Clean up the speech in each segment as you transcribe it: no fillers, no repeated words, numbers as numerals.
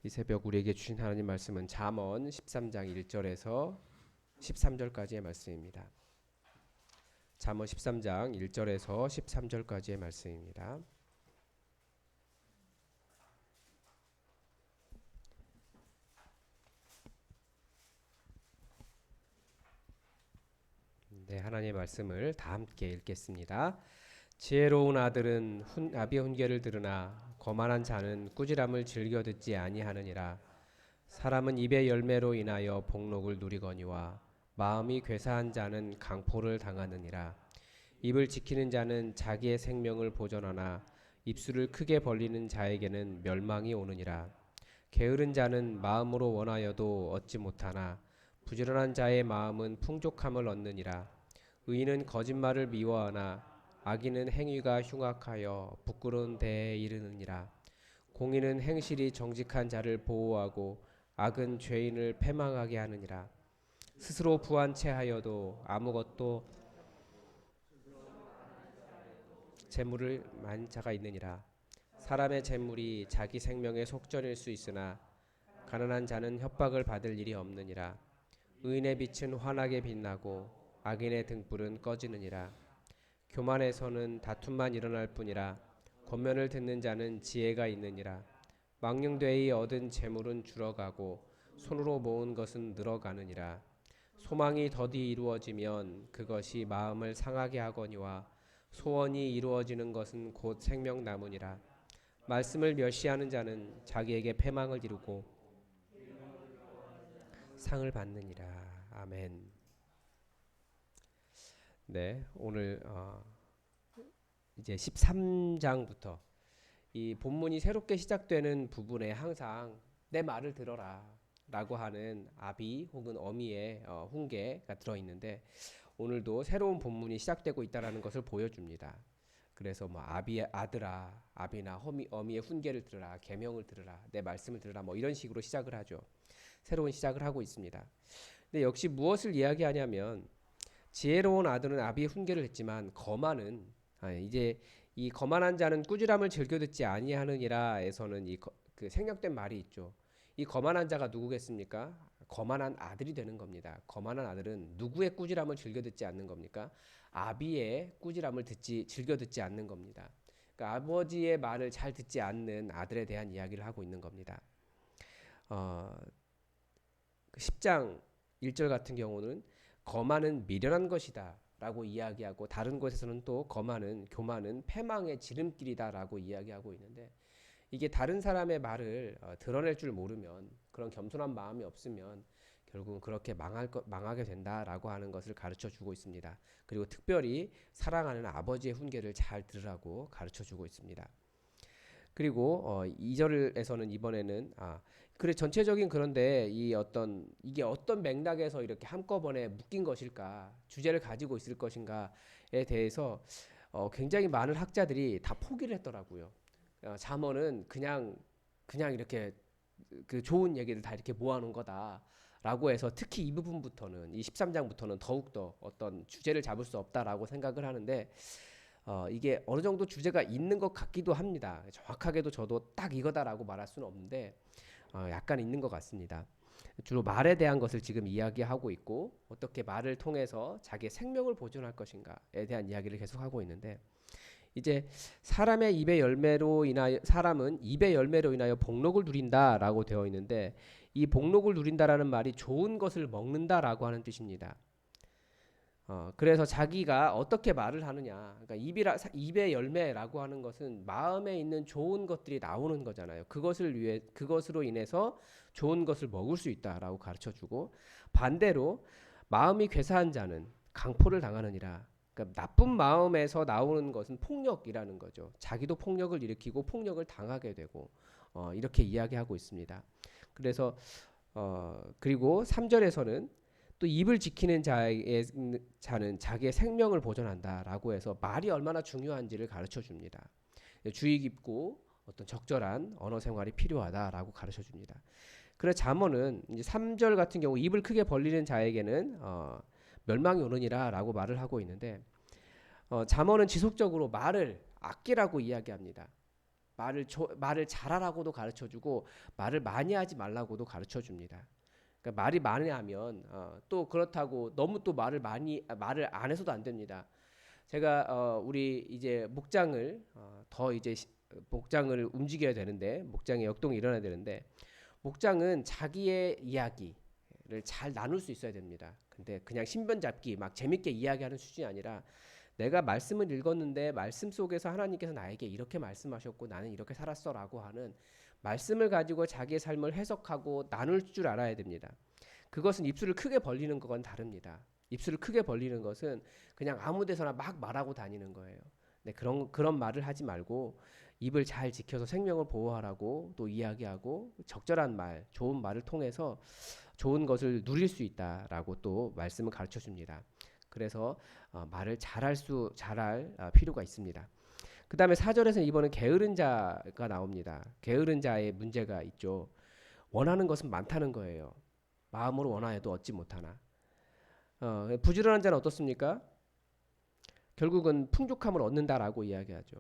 이 새벽 우리에게 주신 하나님 말씀은 잠언 13장 1절에서 13절까지의 말씀입니다. 잠언 13장 1절에서 13절까지의 말씀입니다. 네, 하나님의 말씀을 다 함께 읽겠습니다. 지혜로운 아들은 아비의 훈계를 들으나 거만한 자는 꾸지람을 즐겨 듣지 아니하느니라. 사람은 입의 열매로 인하여 복록을 누리거니와 마음이 괴사한 자는 강포를 당하느니라. 입을 지키는 자는 자기의 생명을 보존하나 입술을 크게 벌리는 자에게는 멸망이 오느니라. 게으른 자는 마음으로 원하여도 얻지 못하나 부지런한 자의 마음은 풍족함을 얻느니라. 의인은 거짓말을 미워하나 악인은 행위가 흉악하여 부끄러운 데에 이르느니라. 공의는 행실이 정직한 자를 보호하고 악은 죄인을 패망하게 하느니라. 스스로 부한 채하여도 아무것도 재물을 많은 자가 있느니라. 사람의 재물이 자기 생명의 속전일 수 있으나 가난한 자는 협박을 받을 일이 없느니라. 의인의 빛은 환하게 빛나고 악인의 등불은 꺼지느니라. 교만에서는 다툼만 일어날 뿐이라 권면을 듣는 자는 지혜가 있느니라. 망령되이 얻은 재물은 줄어가고 손으로 모은 것은 늘어가느니라. 소망이 더디 이루어지면 그것이 마음을 상하게 하거니와 소원이 이루어지는 것은 곧 생명나무니라. 말씀을 멸시하는 자는 자기에게 패망을 이루고 상을 받느니라. 아멘. 네, 오늘 이제 13장부터 이 본문이 새롭게 시작되는 부분에 항상 내 말을 들어라 라고 하는 아비 혹은 어미의 훈계가 들어있는데, 오늘도 새로운 본문이 시작되고 있다는 것을 보여줍니다. 그래서 뭐 아비의 아들아, 아비나 어미의 훈계를 들으라, 계명을 들으라, 내 말씀을 들으라, 뭐 이런 식으로 시작을 하죠. 새로운 시작을 하고 있습니다. 근데 역시 무엇을 이야기하냐면, 지혜로운 아들은 아비의 훈계를 했지만 거만은 이제 이 거만한 자는 꾸지람을 즐겨 듣지 아니하느니라에서는 그 생략된 말이 있죠. 이 거만한 자가 누구겠습니까? 거만한 아들이 되는 겁니다. 거만한 아들은 누구의 꾸지람을 즐겨 듣지 않는 겁니까? 아비의 꾸지람을 즐겨 듣지 않는 겁니다. 그러니까 아버지의 말을 잘 듣지 않는 아들에 대한 이야기를 하고 있는 겁니다. 10장 1절 같은 경우는 거만은 미련한 것이다 라고 이야기하고, 다른 곳에서는 또 교만은 패망의 지름길이다 라고 이야기하고 있는데, 이게 다른 사람의 말을 드러낼 줄 모르면, 그런 겸손한 마음이 없으면 결국은 그렇게 망하게 된다라고 하는 것을 가르쳐 주고 있습니다. 그리고 특별히 사랑하는 아버지의 훈계를 잘 들으라고 가르쳐 주고 있습니다. 그리고 2절에서는 이번에는 그래 전체적인, 그런데 이게 어떤 맥락에서 이렇게 한꺼번에 묶인 것일까, 주제를 가지고 있을 것인가에 대해서 굉장히 많은 학자들이 다 포기를 했더라고요. 잠언은 그냥 이렇게 그 좋은 얘기를 다 이렇게 모아놓은 거다라고 해서, 특히 이 부분부터는, 이 13장부터는 더욱더 어떤 주제를 잡을 수 없다라고 생각을 하는데, 이게 어느 정도 주제가 있는 것 같기도 합니다. 정확하게도 저도 딱 이거다라고 말할 수는 없는데 약간 있는 것 같습니다. 주로 말에 대한 것을 지금 이야기하고 있고, 어떻게 말을 통해서 자기의 생명을 보존할 것인가에 대한 이야기를 계속하고 있는데, 이제 사람은 입의 열매로 인하여 복록을 누린다라고 되어 있는데, 이 복록을 누린다라는 말이 좋은 것을 먹는다라고 하는 뜻입니다. 그래서 자기가 어떻게 말을 하느냐, 그러니까 입의 열매라고 하는 것은 마음에 있는 좋은 것들이 나오는 거잖아요. 그것으로 인해서 좋은 것을 먹을 수 있다라고 가르쳐주고, 반대로 마음이 괴사한 자는 강포를 당하느니라. 그러니까 나쁜 마음에서 나오는 것은 폭력이라는 거죠. 자기도 폭력을 일으키고 폭력을 당하게 되고, 이렇게 이야기하고 있습니다. 그래서 그리고 3절에서는 또 입을 지키는 자는 자기의 생명을 보존한다라고 해서 말이 얼마나 중요한지를 가르쳐 줍니다. 주의 깊고 어떤 적절한 언어 생활이 필요하다라고 가르쳐 줍니다. 그래서 잠언은 이제 3절 같은 경우 입을 크게 벌리는 자에게는 멸망이 오느니라라고 말을 하고 있는데, 잠언은 지속적으로 말을 아끼라고 이야기합니다. 말을 잘하라고도 가르쳐주고 말을 많이 하지 말라고도 가르쳐줍니다. 그러니까 말이 많이 하면 또 그렇다고 너무 또 말을 안 해서도 안 됩니다. 제가 우리 이제 목장을 더 이제 목장을 움직여야 되는데 목장의 역동이 일어나야 되는데 목장은 자기의 이야기를 잘 나눌 수 있어야 됩니다. 근데 그냥 신변 잡기 막 재밌게 이야기하는 수준이 아니라 내가 말씀을 읽었는데 말씀 속에서 하나님께서 나에게 이렇게 말씀하셨고 나는 이렇게 살았어라고 하는 말씀을 가지고 자기의 삶을 해석하고 나눌 줄 알아야 됩니다. 그것은 입술을 크게 벌리는 것과는 다릅니다. 입술을 크게 벌리는 것은 그냥 아무 데서나 막 말하고 다니는 거예요. 네, 그런 말을 하지 말고 입을 잘 지켜서 생명을 보호하라고 또 이야기하고 적절한 말, 좋은 말을 통해서 좋은 것을 누릴 수 있다라고 또 말씀을 가르쳐 줍니다. 그래서 말을 잘할 필요가 있습니다. 그 다음에 4절에서 이번엔 게으른 자가 나옵니다. 게으른 자의 문제가 있죠. 원하는 것은 많다는 거예요. 마음으로 원하여도 얻지 못하나. 부지런한 자는 어떻습니까? 결국은 풍족함을 얻는다라고 이야기하죠.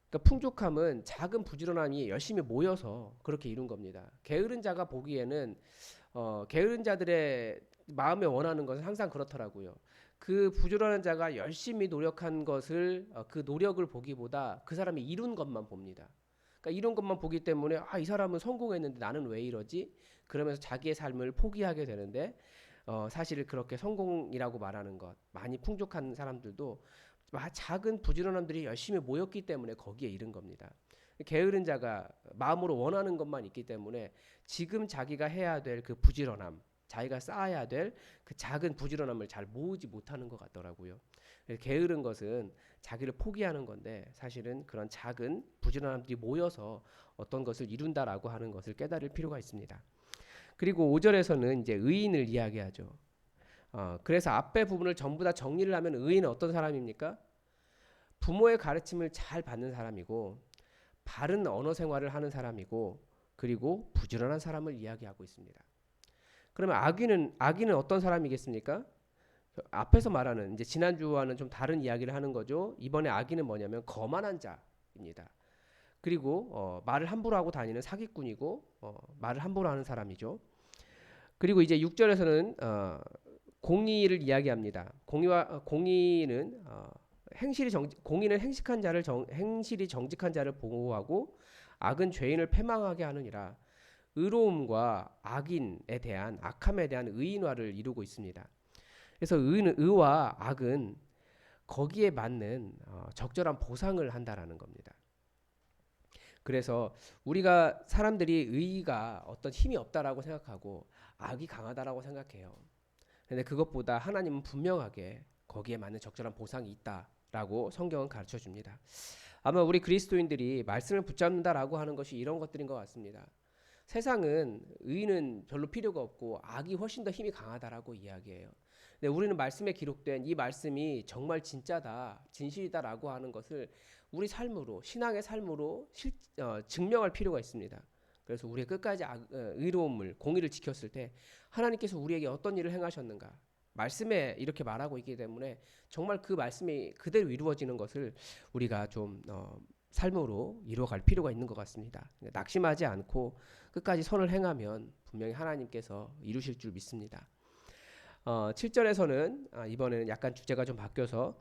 그러니까 풍족함은 작은 부지런함이 열심히 모여서 그렇게 이룬 겁니다. 게으른 자가 보기에는 게으른 자들의 마음에 원하는 것은 항상 그렇더라고요. 그 부지런한 자가 열심히 노력한 것을 그 노력을 보기보다 그 사람이 이룬 것만 봅니다. 그러니까 이룬 것만 보기 때문에 이 사람은 성공했는데 나는 왜 이러지? 그러면서 자기의 삶을 포기하게 되는데 사실 그렇게 성공이라고 말하는 것 많이 풍족한 사람들도 작은 부지런함들이 열심히 모였기 때문에 거기에 이른 겁니다. 게으른 자가 마음으로 원하는 것만 있기 때문에 지금 자기가 해야 될 그 부지런함 자기가 쌓아야 될 그 작은 부지런함을 잘 모으지 못하는 것 같더라고요. 게으른 것은 자기를 포기하는 건데 사실은 그런 작은 부지런함들이 모여서 어떤 것을 이룬다라고 하는 것을 깨달을 필요가 있습니다. 그리고 5절에서는 이제 의인을 이야기하죠. 그래서 앞에 부분을 전부 다 정리를 하면 의인은 어떤 사람입니까? 부모의 가르침을 잘 받는 사람이고 바른 언어 생활을 하는 사람이고 그리고 부지런한 사람을 이야기하고 있습니다. 그러면 악인은 어떤 사람이겠습니까? 앞에서 말하는 이제 지난주와는 좀 다른 이야기를 하는 거죠. 이번에 악인은 뭐냐면 거만한 자입니다. 그리고 말을 함부로 하고 다니는 사기꾼이고 말을 함부로 하는 사람이죠. 그리고 이제 6절에서는 공의를 이야기합니다. 공의는 공의는 행실이 정직한 자를 보호하고 악은 죄인을 패망하게 하느니라. 의로움과 악함에 대한 의인화를 이루고 있습니다. 그래서 의와 악은 거기에 맞는 적절한 보상을 한다라는 겁니다. 그래서 우리가 사람들이 의가 어떤 힘이 없다라고 생각하고 악이 강하다라고 생각해요. 근데 그것보다 하나님은 분명하게 거기에 맞는 적절한 보상이 있다라고 성경은 가르쳐 줍니다. 아마 우리 그리스도인들이 말씀을 붙잡는다라고 하는 것이 이런 것들인 것 같습니다. 세상은 의는 별로 필요가 없고 악이 훨씬 더 힘이 강하다라고 이야기해요. 근데 우리는 말씀에 기록된 이 말씀이 정말 진짜다, 진실이다라고 하는 것을 우리 삶으로, 신앙의 삶으로 증명할 필요가 있습니다. 그래서 우리가 끝까지 의로움을, 공의를 지켰을 때 하나님께서 우리에게 어떤 일을 행하셨는가? 말씀에 이렇게 말하고 있기 때문에 정말 그 말씀이 그대로 이루어지는 것을 우리가 좀 삶으로 이루어갈 필요가 있는 것 같습니다. 낙심하지 않고 끝까지 선을 행하면 분명히 하나님께서 이루실 줄 믿습니다. 7절에서는 이번에는 약간 주제가 좀 바뀌어서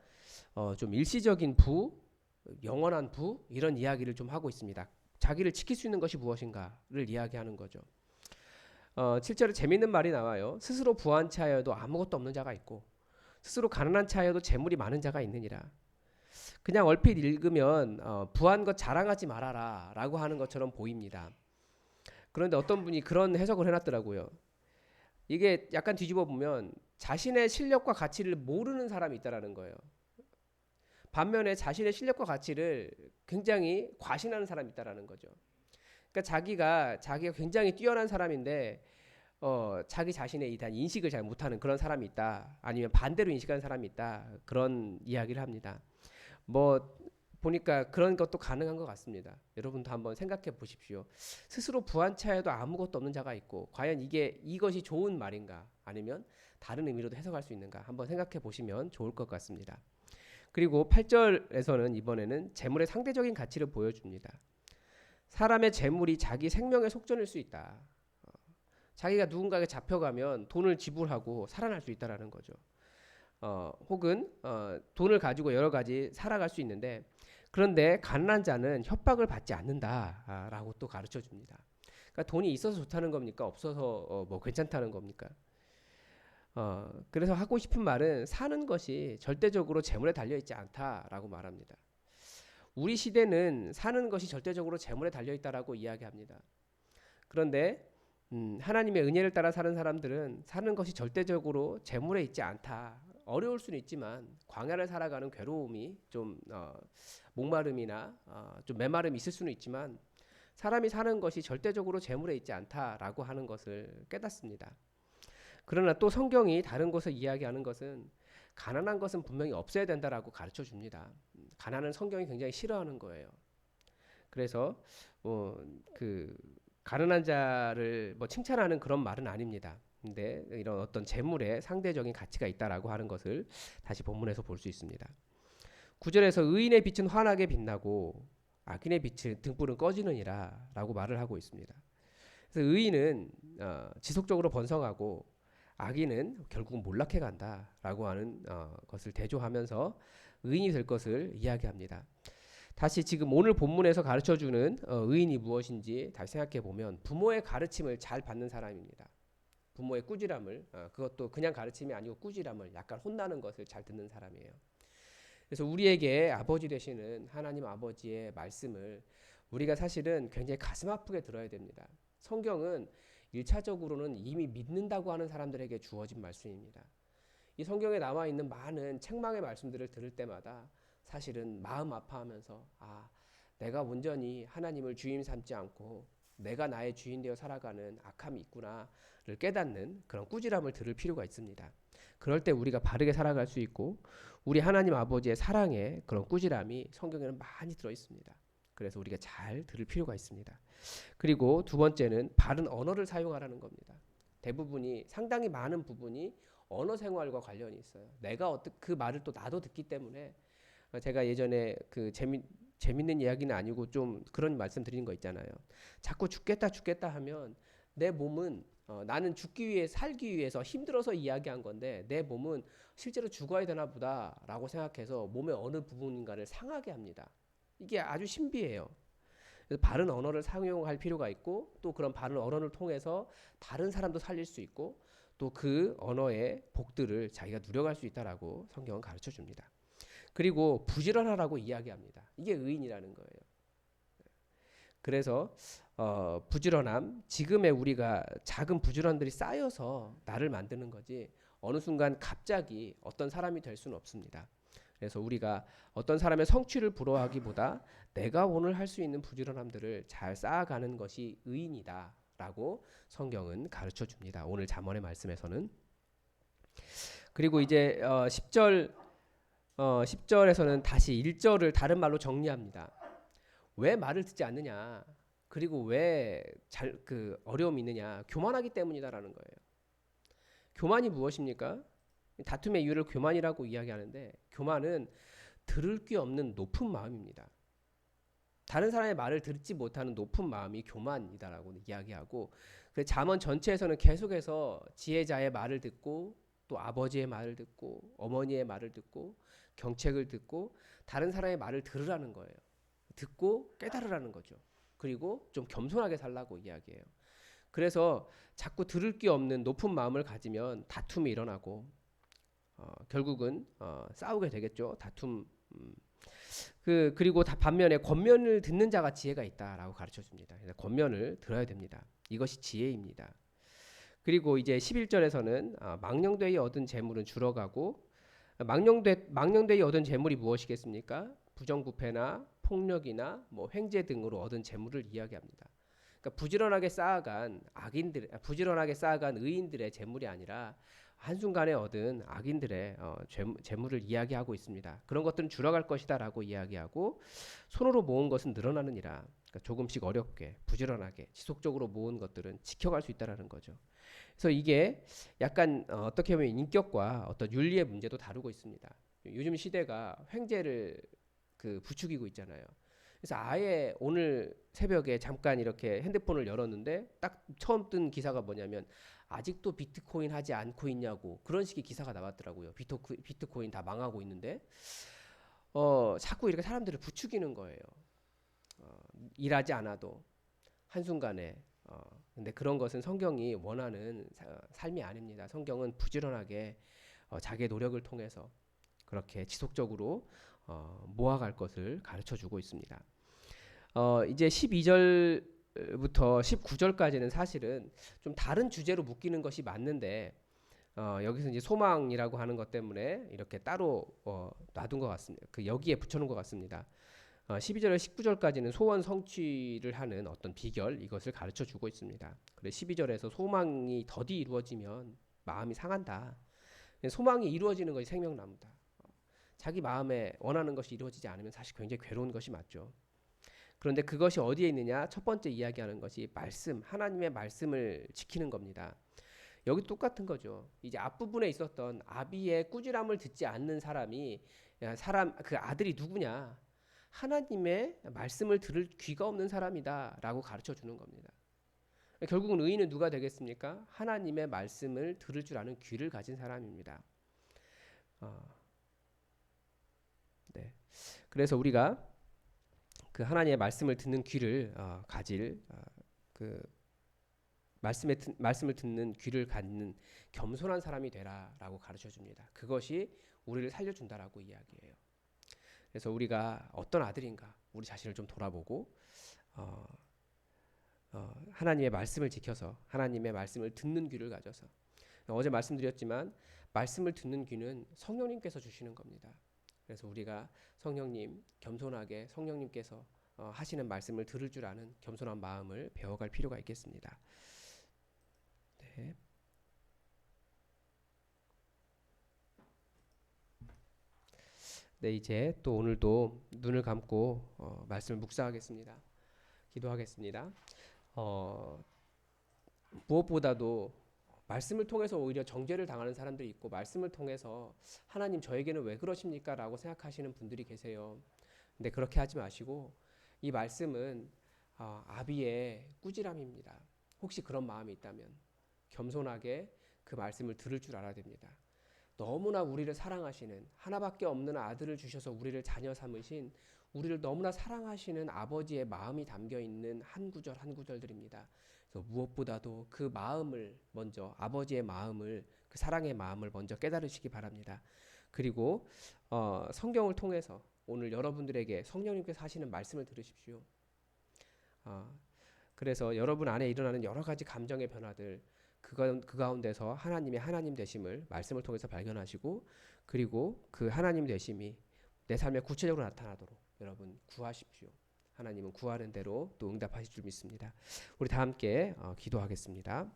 좀 일시적인 영원한 이런 이야기를 좀 하고 있습니다. 자기를 지킬 수 있는 것이 무엇인가를 이야기하는 거죠. 7절에 재밌는 말이 나와요. 스스로 부한 차여도 아무것도 없는 자가 있고 스스로 가난한 차여도 재물이 많은 자가 있느니라. 그냥 얼핏 읽으면 부한 것 자랑하지 말아라 라고 하는 것처럼 보입니다. 그런데 어떤 분이 그런 해석을 해놨더라고요. 이게 약간 뒤집어 보면 자신의 실력과 가치를 모르는 사람이 있다라는 거예요. 반면에 자신의 실력과 가치를 굉장히 과신하는 사람이 있다라는 거죠. 그러니까 자기가 굉장히 뛰어난 사람인데 자기 자신에 대한 인식을 잘 못하는 그런 사람이 있다. 아니면 반대로 인식하는 사람이 있다. 그런 이야기를 합니다. 뭐 보니까 그런 것도 가능한 것 같습니다. 여러분도 한번 생각해 보십시오. 스스로 부한 차에도 아무것도 없는 자가 있고 과연 이것이 좋은 말인가 아니면 다른 의미로도 해석할 수 있는가 한번 생각해 보시면 좋을 것 같습니다. 그리고 8절에서는 이번에는 재물의 상대적인 가치를 보여줍니다. 사람의 재물이 자기 생명의 속전일 수 있다. 자기가 누군가에게 잡혀가면 돈을 지불하고 살아날 수 있다라는 거죠. 혹은 돈을 가지고 여러 가지 살아갈 수 있는데, 그런데 가난한 자는 협박을 받지 않는다라고 또 가르쳐 줍니다. 그러니까 돈이 있어서 좋다는 겁니까? 없어서 뭐 괜찮다는 겁니까? 그래서 하고 싶은 말은 사는 것이 절대적으로 재물에 달려 있지 않다라고 말합니다. 우리 시대는 사는 것이 절대적으로 재물에 달려 있다라고 이야기합니다. 그런데 하나님의 은혜를 따라 사는 사람들은 사는 것이 절대적으로 재물에 있지 않다. 어려울 수는 있지만 광야를 살아가는 괴로움이 좀 목마름이나 좀 메마름이 있을 수는 있지만 사람이 사는 것이 절대적으로 재물에 있지 않다라고 하는 것을 깨닫습니다. 그러나 또 성경이 다른 곳에 이야기하는 것은 가난한 것은 분명히 없어야 된다라고 가르쳐 줍니다. 가난은 성경이 굉장히 싫어하는 거예요. 그래서 그 가난한 자를 뭐 칭찬하는 그런 말은 아닙니다. 근데 이런 어떤 재물에 상대적인 가치가 있다라고 하는 것을 다시 본문에서 볼 수 있습니다. 9절에서 의인의 빛은 환하게 빛나고 악인의 빛은 등불은 꺼지느니라 라고 말을 하고 있습니다. 그래서 의인은 지속적으로 번성하고 악인은 결국 몰락해 간다라고 하는 것을 대조하면서 의인이 될 것을 이야기합니다. 다시 지금 오늘 본문에서 가르쳐주는 의인이 무엇인지 다시 생각해 보면 부모의 가르침을 잘 받는 사람입니다. 부모의 꾸지람을 그것도 그냥 가르침이 아니고 꾸지람을 약간 혼나는 것을 잘 듣는 사람이에요. 그래서 우리에게 아버지 되시는 하나님 아버지의 말씀을 우리가 사실은 굉장히 가슴 아프게 들어야 됩니다. 성경은 1차적으로는 이미 믿는다고 하는 사람들에게 주어진 말씀입니다. 이 성경에 나와 있는 많은 책망의 말씀들을 들을 때마다 사실은 마음 아파하면서 내가 온전히 하나님을 주인 삼지 않고 내가 나의 주인 되어 살아가는 악함이 있구나를 깨닫는 그런 꾸지람을 들을 필요가 있습니다. 그럴 때 우리가 바르게 살아갈 수 있고 우리 하나님 아버지의 사랑의 그런 꾸지람이 성경에는 많이 들어 있습니다. 그래서 우리가 잘 들을 필요가 있습니다. 그리고 두 번째는 바른 언어를 사용하라는 겁니다. 대부분이 상당히 많은 부분이 언어 생활과 관련이 있어요. 내가 그 말을 또 나도 듣기 때문에 제가 예전에 그 재밌는 이야기는 아니고 좀 그런 말씀 드리는 거 있잖아요. 자꾸 죽겠다 죽겠다 하면 내 몸은 나는 죽기 위해 살기 위해서 힘들어서 이야기한 건데 내 몸은 실제로 죽어야 되나 보다라고 생각해서 몸의 어느 부분인가를 상하게 합니다. 이게 아주 신비해요. 그래서 바른 언어를 사용할 필요가 있고 또 그런 바른 언어를 통해서 다른 사람도 살릴 수 있고 또 그 언어의 복들을 자기가 누려갈 수 있다라고 성경은 가르쳐 줍니다. 그리고 부지런하라고 이야기합니다. 이게 의인이라는 거예요. 그래서 부지런함, 지금의 우리가 작은 부지런들이 쌓여서 나를 만드는 거지 어느 순간 갑자기 어떤 사람이 될 수는 없습니다. 그래서 우리가 어떤 사람의 성취를 부러워하기보다 내가 오늘 할 수 있는 부지런함들을 잘 쌓아가는 것이 의인이다라고 성경은 가르쳐 줍니다. 오늘 잠언의 말씀에서는. 그리고 이제 10절에서는 다시 1절을 다른 말로 정리합니다. 왜 말을 듣지 않느냐? 그리고 왜 어려움이 있느냐? 교만하기 때문이다라는 거예요. 교만이 무엇입니까? 다툼의 이유를 교만이라고 이야기하는데 교만은 들을 게 없는 높은 마음입니다. 다른 사람의 말을 듣지 못하는 높은 마음이 교만이다라고 이야기하고 그 잠언 전체에서는 계속해서 지혜자의 말을 듣고 또 아버지의 말을 듣고 어머니의 말을 듣고 경책을 듣고 다른 사람의 말을 들으라는 거예요. 듣고 깨달으라는 거죠. 그리고 좀 겸손하게 살라고 이야기해요. 그래서 자꾸 들을 게 없는 높은 마음을 가지면 다툼이 일어나고 결국은 싸우게 되겠죠. 다툼. 그리고 반면에 권면을 듣는 자가 지혜가 있다라고 가르쳐 줍니다. 권면을 들어야 됩니다. 이것이 지혜입니다. 그리고 이제 11절에서는 망령되이 얻은 재물은 줄어가고 망령되이 얻은 재물이 무엇이겠습니까? 부정부패나 폭력이나 뭐 횡재 등으로 얻은 재물을 이야기합니다. 그러니까 부지런하게 쌓아간 의인들의 재물이 아니라 한순간에 얻은 악인들의 재물을 이야기하고 있습니다. 그런 것들은 줄어갈 것이다라고 이야기하고 손으로 모은 것은 늘어나느니라. 그러니까 조금씩 어렵게 부지런하게 지속적으로 모은 것들은 지켜갈 수 있다라는 거죠. 그래서 이게 약간 어떻게 보면 인격과 어떤 윤리의 문제도 다루고 있습니다. 요즘 시대가 횡재를 부추기고 있잖아요. 그래서 아예 오늘 새벽에 잠깐 이렇게 핸드폰을 열었는데 딱 처음 뜬 기사가 뭐냐면 아직도 비트코인 하지 않고 있냐고 그런 식의 기사가 나왔더라고요. 비트코인 다 망하고 있는데 자꾸 이렇게 사람들을 부추기는 거예요. 어, 일하지 않아도 한순간에 근데 그런 것은 성경이 원하는 삶이 아닙니다. 성경은 부지런하게 자기의 노력을 통해서 그렇게 지속적으로 모아갈 것을 가르쳐 주고 있습니다. 이제 12절부터 19절까지는 사실은 좀 다른 주제로 묶이는 것이 맞는데 여기서 이제 소망이라고 하는 것 때문에 이렇게 따로 놔둔 것 같습니다. 그 여기에 붙여놓은 것 같습니다. 12절에 19절까지는 소원 성취를 하는 어떤 비결 이것을 가르쳐 주고 있습니다. 그래 12절에서 소망이 더디 이루어지면 마음이 상한다. 소망이 이루어지는 것이 생명나무다. 자기 마음에 원하는 것이 이루어지지 않으면 사실 굉장히 괴로운 것이 맞죠. 그런데 그것이 어디에 있느냐? 첫 번째 이야기하는 것이 말씀, 하나님의 말씀을 지키는 겁니다. 여기 똑같은 거죠. 이제 앞부분에 있었던 아비의 꾸지람을 듣지 않는 사람이 그 아들이 누구냐? 하나님의 말씀을 들을 귀가 없는 사람이다라고 가르쳐 주는 겁니다. 결국은 의인은 누가 되겠습니까? 하나님의 말씀을 들을 줄 아는 귀를 가진 사람입니다. 네. 그래서 우리가 그 하나님의 말씀을 듣는 귀를 가질 그 말씀을 듣는 귀를 갖는 겸손한 사람이 되라라고 가르쳐 줍니다. 그것이 우리를 살려준다라고 이야기해요. 그래서 우리가 어떤 아들인가 우리 자신을 좀 돌아보고 하나님의 말씀을 지켜서 하나님의 말씀을 듣는 귀를 가져서 어제 말씀드렸지만 말씀을 듣는 귀는 성령님께서 주시는 겁니다. 그래서 우리가 성령님 겸손하게 성령님께서 하시는 말씀을 들을 줄 아는 겸손한 마음을 배워갈 필요가 있겠습니다. 네. 네, 이제 또 오늘도 눈을 감고 말씀을 묵상하겠습니다. 기도하겠습니다. 무엇보다도 말씀을 통해서 오히려 정죄를 당하는 사람들이 있고 말씀을 통해서 하나님 저에게는 왜 그러십니까? 라고 생각하시는 분들이 계세요. 근데 그렇게 하지 마시고 이 말씀은 아비의 꾸지람입니다. 혹시 그런 마음이 있다면 겸손하게 그 말씀을 들을 줄 알아야 됩니다. 너무나 우리를 사랑하시는 하나밖에 없는 아들을 주셔서 우리를 자녀 삼으신 우리를 너무나 사랑하시는 아버지의 마음이 담겨 있는 한 구절 한 구절들입니다. 그래서 무엇보다도 그 마음을 먼저 아버지의 마음을 그 사랑의 마음을 먼저 깨달으시기 바랍니다. 그리고 성경을 통해서 오늘 여러분들에게 성령님께서 하시는 말씀을 들으십시오. 그래서 여러분 안에 일어나는 여러 가지 감정의 변화들 그 가운데서 하나님의 하나님 되심을 말씀을 통해서 발견하시고 그리고 그 하나님 되심이 내 삶에 구체적으로 나타나도록 여러분 구하십시오. 하나님은 구하는 대로 또 응답하실 줄 믿습니다. 우리 다 함께 기도하겠습니다.